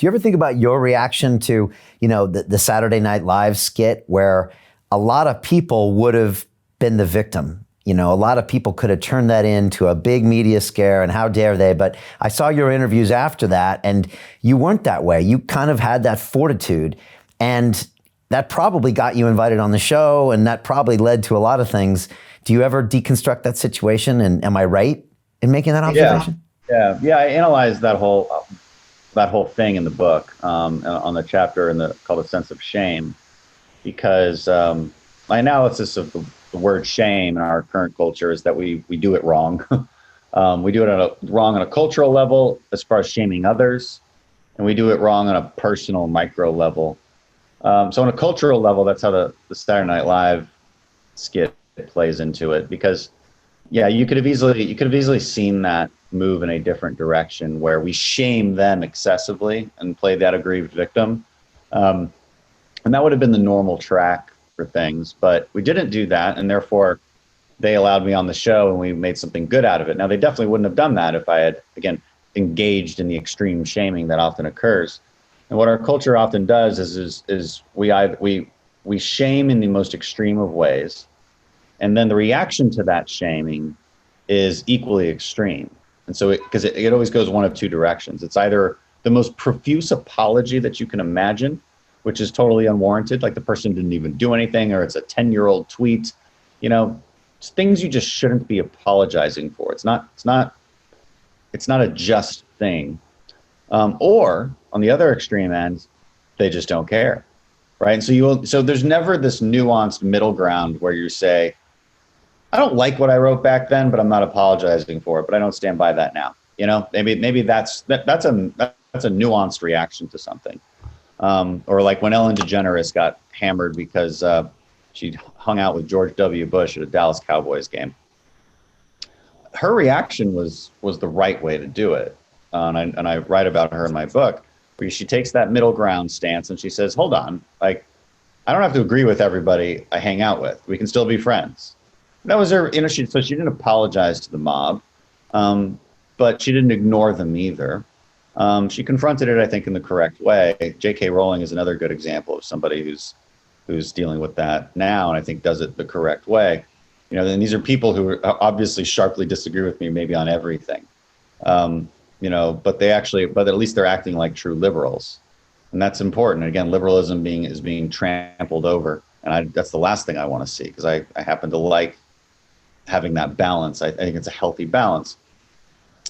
Do you ever think about your reaction to, the Saturday Night Live skit where a lot of people would have been the victim? A lot of people could have turned that into a big media scare and how dare they, but I saw your interviews after that and you weren't that way. You kind of had that fortitude and that probably got you invited on the show and that probably led to a lot of things. Do you ever deconstruct that situation? And am I right in making that observation? Yeah. I analyzed that whole thing in the book on the chapter called "A Sense of Shame," because my analysis of the word shame in our current culture is that we do it wrong. We do it wrong on a cultural level as far as shaming others, and we do it wrong on a personal micro level. So on a cultural level, that's how the Saturday Night Live skit plays into it, because you could have easily seen that move in a different direction where we shame them excessively and play that aggrieved victim. And that would have been the normal track for things, but we didn't do that. And therefore they allowed me on the show and we made something good out of it. Now they definitely wouldn't have done that if I had, again, engaged in the extreme shaming that often occurs. And what our culture often does is we shame in the most extreme of ways. And then the reaction to that shaming is equally extreme. And so because it always goes one of two directions. It's either the most profuse apology that you can imagine, which is totally unwarranted, like the person didn't even do anything, or it's a 10-year-old tweet, it's things you just shouldn't be apologizing for. It's not a just thing. Or on the other extreme end, they just don't care, right? And so there's never this nuanced middle ground where you say, I don't like what I wrote back then, but I'm not apologizing for it, but I don't stand by that now. Maybe that's a nuanced reaction to something. Or like when Ellen DeGeneres got hammered because she hung out with George W. Bush at a Dallas Cowboys game. Her reaction was the right way to do it. And I write about her in my book, where she takes that middle ground stance and she says, hold on, like, I don't have to agree with everybody I hang out with. We can still be friends. That was her, so she didn't apologize to the mob, but she didn't ignore them either. She confronted it, I think, in the correct way. J.K. Rowling is another good example of somebody who's dealing with that now, and I think does it the correct way. And these are people who obviously sharply disagree with me, maybe on everything. But at least they're acting like true liberals, and that's important. Again, liberalism is being trampled over, and that's the last thing I want to see, because I happen to like having that balance. I think it's a healthy balance.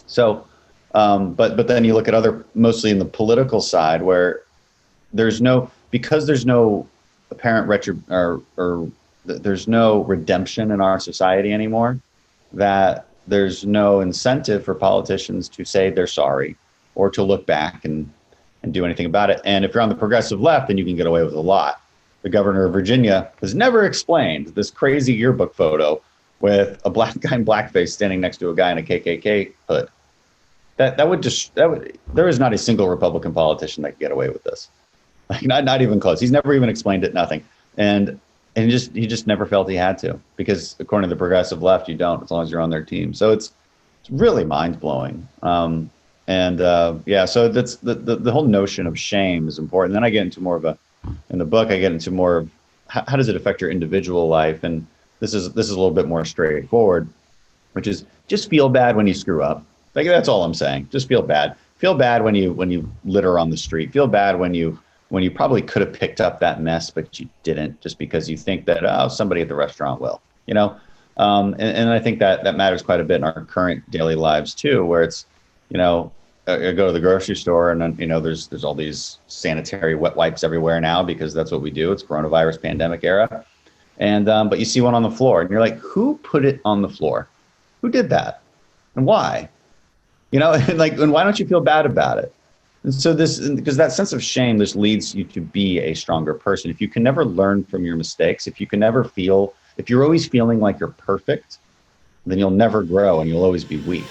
So, but then you look at mostly in the political side, where there's no apparent there's no redemption in our society anymore, that there's no incentive for politicians to say they're sorry or to look back and do anything about it. And if you're on the progressive left, then you can get away with a lot. The governor of Virginia has never explained this crazy yearbook photo with a black guy in blackface standing next to a guy in a KKK hood. There is not a single Republican politician that could get away with this. Like not even close. He's never even explained it, nothing. And he just never felt he had to, because according to the progressive left, you don't, as long as you're on their team. So it's really mind blowing. So that's the whole notion of shame is important. Then I get into in the book, I get into more of how does it affect your individual life? And this is a little bit more straightforward, which is just feel bad when you screw up. Like, that's all I'm saying. Just feel bad. Feel bad when you litter on the street. Feel bad when you probably could have picked up that mess, but you didn't, just because you think that, somebody at the restaurant will, and I think that matters quite a bit in our current daily lives too, where it's, I go to the grocery store and then, there's all these sanitary wet wipes everywhere now, because that's what we do. It's coronavirus pandemic era. And, but you see one on the floor and you're like, who put it on the floor? Who did that? And why? And why don't you feel bad about it? And so because that sense of shame, this leads you to be a stronger person. If you can never learn from your mistakes, if you're always feeling like you're perfect, then you'll never grow and you'll always be weak.